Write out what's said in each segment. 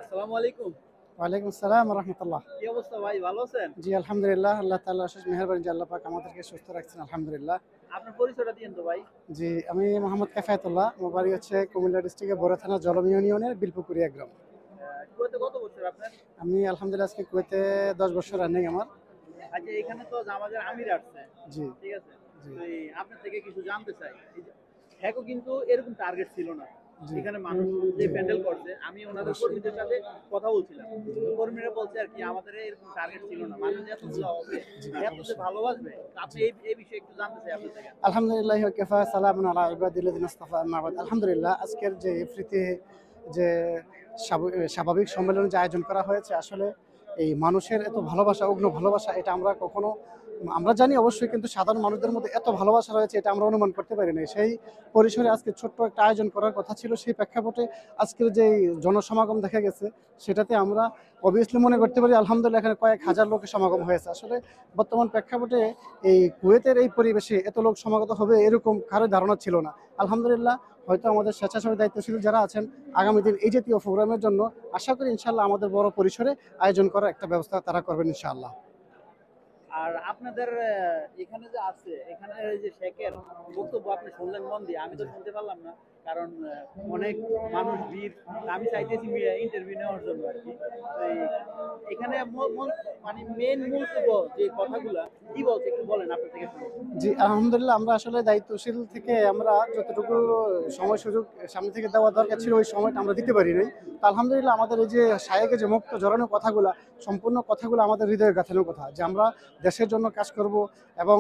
আসসালামু আলাইকুম। ওয়ালাইকুম আসসালাম রহমতুল্লাহ। কি অবস্থা ভাই, ভালো আছেন? জি আলহামদুলিল্লাহ, আল্লাহ তাআলা অশেষ মেহেরবানি যে আল্লাহ পাক আমাদেরকে সুস্থ রাখছেন আলহামদুলিল্লাহ। আপনার পরিচয়টা দিয়েন তো ভাই। জি আমি মোহাম্মদ কাফায়েতুল্লাহ, আমার বাড়ি হচ্ছে কুমিল্লা ডিস্ট্রিক্টের বড় থানা জলম ইউনিয়নের বিলপুকুরিয়া গ্রাম। কুয়েতে কত বছর আপনার? আমি আলহামদুলিল্লাহ আজকে কুয়েতে 10 বছর রানিং আমার। আচ্ছা, এখানে তো আমাদের আমির আসছে, জি ঠিক আছে? জি তো আপনার থেকে কিছু জানতে চাই। হ্যাঁ, কিন্তু এরকম টার্গেট ছিল না। জি এখানে মানুষ যে জি প্যান্ডেল করছে, আমি ওনাদের অবশ্যই। কর্মীদের সাথে কথা বলছিলাম। তো কর্মীরা বলছে আর কি, আমাদের এরকম টার্গেট ছিল না, মানুষ জি এতগুলো হবে, জি এত যে অবশ্যই। ভালোবাসবে। তো আপনি জি এই বিষয়ে একটু জানতে চাই আপনার থেকে। আলহামদুলিল্লাহ ওয়া কাফা সালামুন আলা ইবাদিল্লাযিনা ইসতাফা আম্মা বাদ। আলহামদুলিল্লাহ আজকের যে ইফরিতে যে স্বাভাবিক সম্মেলনের যে আয়োজন করা হয়েছে, আসলে এই মানুষের এত ভালোবাসা, অগ্ন ভালোবাসা, এটা আমরা কখনো আমরা জানি অবশ্যই, কিন্তু সাধারণ মানুষদের মধ্যে এত ভালোবাসা রয়েছে এটা আমরা অনুমান করতে পারি না। সেই পরিসরে আজকে ছোট্ট একটা আয়োজন করার কথা ছিল, সেই প্রেক্ষাপটে আজকের যে জনসমাগম দেখা গেছে সেটাতে আমরা অবভিয়াসলি মনে করতে পারি আলহামদুলিল্লাহ এখানে কয়েক হাজার লোকের সমাগম হয়েছে। আসলে বর্তমান প্রেক্ষাপটে এই কুয়েতের এই পরিবেশে এত লোক সমাগত হবে এরকম কারো ধারণা ছিল না। আলহামদুলিল্লাহ হয়তো আমাদের স্বেচ্ছাসেবী দায়িত্বশীল যারা আছেন আগামী দিন এই জাতীয় প্রোগ্রামের জন্য আশা করি ইনশাআল্লাহ আমাদের বড় পরিসরে আয়োজন করার একটা ব্যবস্থা তারা করবেন ইনশাআল্লাহ। আর আপনাদের এখানে যে আছে, এখানে এই যে শেখের বক্তব্য আপনি শুনলেন মন দিয়ে, আমি তো শুনতে পারলাম না, কারণ অনেক মানুষ ভিড়। আমি চাইতেছি ইন্টারভিউ নেওয়ার জন্য আর কি। তো এখানে মানে মেন মন্তব্য যে কথাগুলা কি বলছে একটু বলেন আপনার থেকে শুনে। জি আলহামদুলিল্লাহ, আমরা আসলে দায়িত্বশীল থেকে আমরা যতটুকু সময় সুযোগ সামনে থেকে দেওয়া দরকার ছিল ওই সময়টা আমরা দিতে পারি নাই। তো আলহামদুলিল্লাহ আমাদের এই যে শায়েকে যে মুক্ত জড়ানো কথাগুলা, সম্পূর্ণ কথাগুলো আমাদের হৃদয়ের গাঁথানো কথা, যে আমরা দেশের জন্য কাজ করব এবং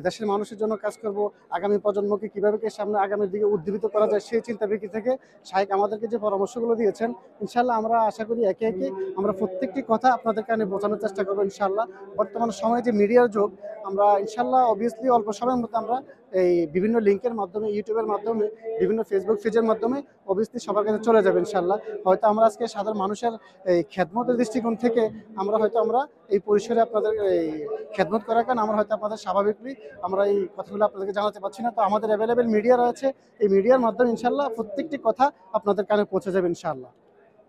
দেশের মানুষের জন্য কাজ করব, আগামী প্রজন্মকে কীভাবে সামনে আগামীর দিকে উদ্দীবিত করা যায় সেই চিন্তাভিকি থেকে শায়েক আমাদেরকে যে পরামর্শগুলো দিয়েছেন, ইনশাআল্লাহ আমরা আশা করি একে একে আমরা প্রত্যেকটি কথা আপনাদের কানে বোঝানোর চেষ্টা করবো ইনশাআল্লাহ। বর্তমান সময়ে যে মিডিয়ার যুগ, আমরা ইনশাআল্লাহ অবভিয়াসলি অল্প সময়ের মধ্যে আমরা এই বিভিন্ন লিঙ্কের মাধ্যমে, ইউটিউবের মাধ্যমে, বিভিন্ন ফেসবুক পেজের মাধ্যমে অবভিয়াসলি সবার কাছে চলে যাবে ইনশাআল্লাহ। হয়তো আমরা আজকে সাধারণ মানুষের এই খেদমতের দৃষ্টিকোণ থেকে আমরা এই পরিসরে আপনাদের এই খেদমত করার কারণে আমরা হয়তো আপনাদের স্বাভাবিকই আমরা এই কথাগুলো আপনাদেরকে জানাতে পারছি না। তো আমাদের অ্যাভেলেবেল মিডিয়া রয়েছে, এই মিডিয়ার মাধ্যমে ইনশাআল্লাহ প্রত্যেকটি কথা আপনাদের কানে পৌঁছে যাবে ইনশাআল্লাহ।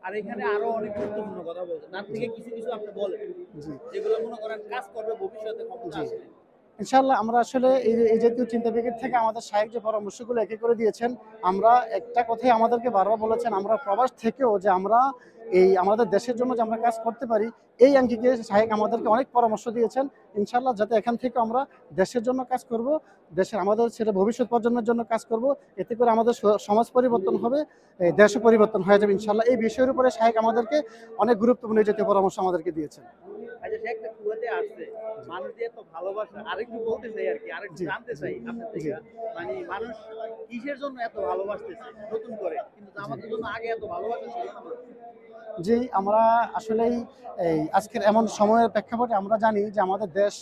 আর এখানে আরো অনেক গুরুত্বপূর্ণ কথা বলছেন, তার থেকে কিছু কিছু আপনি বলেন জি যেগুলো মনে করেন কাজ করবে ভবিষ্যতে, ক্ষমতা জি আসলে। ইনশাআল্লাহ আমরা আসলে এই জাতীয় চিন্তা বিকেট থেকে আমাদের শায়েখ যে পরামর্শগুলো একে করে দিয়েছেন, আমরা একটা কথাই আমাদেরকে বারবার বলেছেন, আমরা প্রবাস থেকেও যে আমরা এই আমাদের দেশের জন্য যে আমরা কাজ করতে পারি, এই আঙ্গিকে শায়েখ আমাদেরকে অনেক পরামর্শ দিয়েছেন। ইনশাআল্লাহ যাতে এখান থেকে আমরা দেশের জন্য কাজ করব, দেশের আমাদের ছেলে ভবিষ্যৎ প্রজন্মের জন্য কাজ করব, এতে করে আমাদের সমাজ পরিবর্তন হবে, এই দেশও পরিবর্তন হয়ে যাবে ইনশাআল্লাহ। এই বিষয়ের উপরে শায়েখ আমাদেরকে অনেক গুরুত্বপূর্ণ এই জাতীয় পরামর্শ আমাদেরকে দিয়েছেন। আচ্ছা, সে একটা কুয়েতে আসছে, মানুষ দিয়ে তো ভালোবাসা, আরেকটু বলতে চাই আর কি, আরেকটু জি জানতে জি চাই আপনার জি থেকে। মানে মানুষ কিসের জন্য এত ভালোবাসতেছে নতুন করে, কিন্তু জি আমাদের জন্য আগে এত ভালোবাসা ছিল না মানুষ। জি আমরা আসলেই এই আজকের এমন সময়ের প্রেক্ষাপটে আমরা জানি যে আমাদের দেশ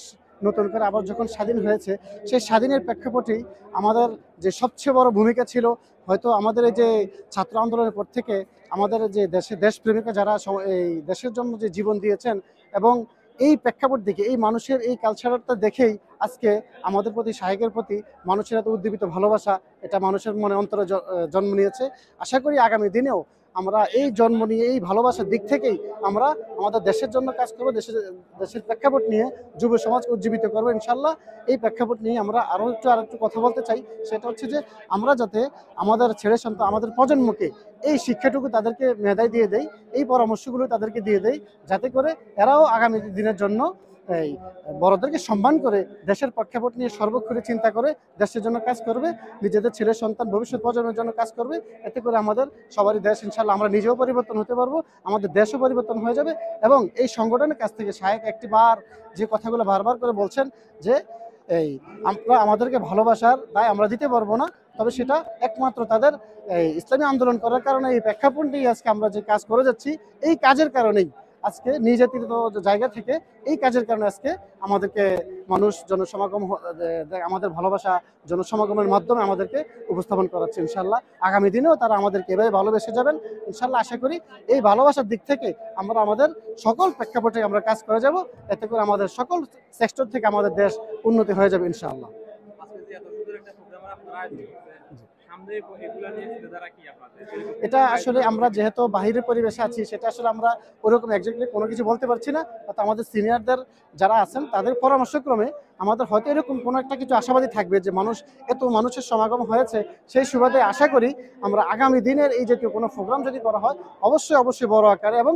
নতুন করে আবার যখন স্বাধীন হয়েছে, সেই স্বাধীনের প্রেক্ষাপটেই আমাদের যে সবচেয়ে বড় ভূমিকা ছিল, হয়তো আমাদের এই যে ছাত্র আন্দোলনের পর থেকে আমাদের যে দেশপ্রেমিকা যারা এই দেশের জন্য যে জীবন দিয়েছেন, এবং এই প্রেক্ষাপট দেখে এই মানুষের এই কালচারটা দেখেই আজকে আমাদের প্রতি শায়েকের প্রতি মানুষের এত উদ্দীপিত ভালোবাসা, এটা মানুষের মনে অন্তরে জন্ম নিয়েছে। আশা করি আগামী দিনেও আমরা এই জন্ম নিয়ে এই ভালোবাসার দিক থেকেই আমরা আমাদের দেশের জন্য কাজ করবো, দেশের প্রেক্ষাপট নিয়ে যুব সমাজকে উজ্জীবিত করবো ইনশাল্লাহ। এই প্রেক্ষাপট নিয়ে আমরা আরেকটু কথা বলতে চাই, সেটা হচ্ছে যে আমরা যাতে আমাদের ছেলে সন্তান, আমাদের প্রজন্মকে এই শিক্ষাটুকু তাদেরকে মেধায় দিয়ে দেই, এই পরামর্শগুলো তাদেরকে দিয়ে দেই, যাতে করে এরাও আগামী দিনের জন্য এই বড়দেরকে সম্মান করে দেশের প্রেক্ষাপট নিয়ে সর্বক্ষণে চিন্তা করে দেশের জন্য কাজ করবে, নিজেদের ছেলে সন্তান ভবিষ্যৎ প্রজন্মের জন্য কাজ করবে। এতে করে আমাদের সবারই দেশ ইনশাল্লাহ আমরা নিজেও পরিবর্তন হতে পারবো, আমাদের দেশও পরিবর্তন হয়ে যাবে। এবং এই সংগঠনের কাছ থেকে শায়েক একটিবার যে কথাগুলো বারবার করে বলছেন যে এই আমরা আমাদেরকে ভালোবাসার দায় আমরা দিতে পারবো না, তবে সেটা একমাত্র তাদের এই ইসলামী আন্দোলন করার কারণে, এই প্রেক্ষাপটেই আজকে আমরা যে কাজ করে যাচ্ছি, এই কাজের কারণেই আজকে নির্যাতিত জায়গা থেকে এই কাজের কারণে আজকে আমাদেরকে মানুষ জনসমাগম আমাদের ভালোবাসা জনসমাগমের মাধ্যমে আমাদেরকে উপস্থাপন করাচ্ছে। ইনশাল্লাহ আগামী দিনেও তারা আমাদেরকে এভাবে ভালোবেসে যাবেন ইনশাল্লাহ। আশা করি এই ভালোবাসার দিক থেকে আমরা আমাদের সকল প্রেক্ষাপটে আমরা কাজ করে যাব, এতে করে আমাদের সকল সেক্টর থেকে আমাদের দেশ উন্নতি হয়ে যাবে ইনশাআল্লাহ। আজকে যে এত সুন্দর একটা প্রোগ্রাম আপনারা আয়োজন করছেন, এটা আসলে আমরা যেহেতু বাহিরের পরিবেশে আছি, সেটা আসলে আমরা ওরকম এক্স্যাক্টলি কোনো কিছু বলতে পারছি না। তো আমাদের সিনিয়রদের যারা আছেন তাদের পরামর্শক্রমে আমাদের হয়তো এরকম কোনো একটা কিছু আশাবাদী থাকবে যে এত মানুষের সমাগম হয়েছে, সেই সুবাদে আশা করি আমরা আগামী দিনের এই জাতীয় কোনো প্রোগ্রাম যদি করা হয় অবশ্যই বড় আকারে এবং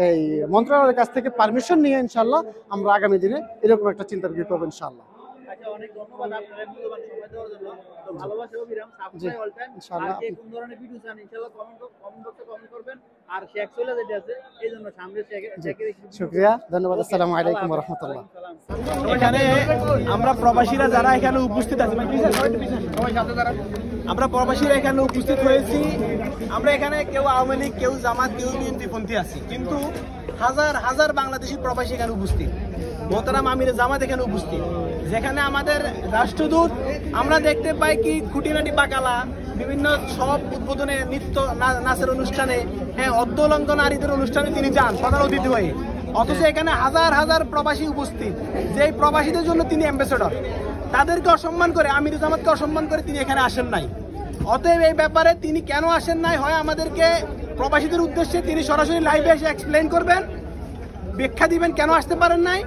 এই মন্ত্রণালয়ের কাছ থেকে পারমিশন নিয়ে ইনশাল্লাহ আমরা আগামী দিনে এরকম একটা চিন্তা করবো ইনশাল্লাহ। আচ্ছা, অনেক ধন্যবাদ আপনাদের মূল্যবান সময় দেওয়ার জন্য। তো ভালোবাসা অবিরাম, জি, সাবস্ক্রাইব অল টাইম। আর ইনশাআল্লাহ। কে কোন ধরনের ভিডিও চান ইনশাআল্লাহ কমেন্ট বক্সে কমেন্ট করবেন। আর শেখ চলে যেতে আছে, এইজন্য সামনে শেখের শুকরিয়া, ধন্যবাদ। আসসালামু আলাইকুম ওয়া রাহমাতুল্লাহ। এখানে আমরা প্রবাসীরা যারা এখানে উপস্থিত আছি, আমরা প্রবাসীরা এখানে উপস্থিত হয়েছি। আমরা এখানে কেউ আওয়ামী লীগ, কেউ জামাত, কেউ বিএনপি পন্থী আছি, কিন্তু হাজার হাজার বাংলাদেশি প্রবাসী এখানে উপস্থিত। মোহতারাম আমিরে জামাত এখানে উপস্থিত, যেখানে আমাদের রাষ্ট্রদূত আমরা দেখতে পাই কি খুঁটিনাটি বাকালা বিভিন্ন সব উদ্বোধনে নৃত্য নাচের অনুষ্ঠানে, হ্যাঁ, অর্ধলঙ্ঘ নারীদের অনুষ্ঠানে তিনি যান প্রধান অতিথি হয়ে। অথচ এখানে হাজার হাজার প্রবাসী উপস্থিত, যে প্রবাসীদের জন্য তিনি অ্যাম্বাসেডর। তাদেরকে অসম্মান করে, আমির জামাতকে অসম্মান করে তিনি এখানে আসেন নাই। অতএব এই ব্যাপারে তিনি কেন আসেন নাই, হয় আমাদেরকে প্রবাসীদের উদ্দেশ্যে তিনি সরাসরি লাইভে এসে এক্সপ্লেইন করবেন, ব্যাখ্যা দিবেন কেন আসতে পারেন নাই,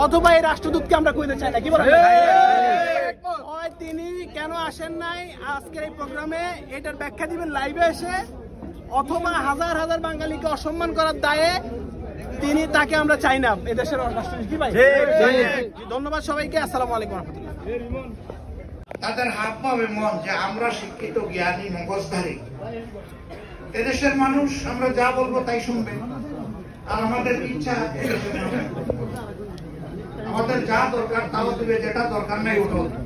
অথবা এই রাষ্ট্রদূতকে আমরা কইতে চাই না, কি বলেন? হয় তিনি কেন আসেন নাই আজকের এই প্রোগ্রামে, এটার ব্যাখ্যা দিবেন লাইভে এসে, অথবা হাজার হাজার বাঙালিকে অসম্মান করার দায়ে তিনি, তাকে আমরা চাই না এদেশের রাষ্ট্রদূত। কি ভাই? ধন্যবাদ সবাইকে, আসসালামু আলাইকুম ওয়া রাহমাতুল্লাহ। তাদের হাত পাবে মন যে আমরা শিক্ষিত, জ্ঞানী, মগজধারী এদেশের মানুষ, আমরা যা বলবো তাই শুনবে। আর আমাদের ইচ্ছা আমাদের যা দরকার তাও দিবে, যেটা দরকার নাই ওটাও দিবে।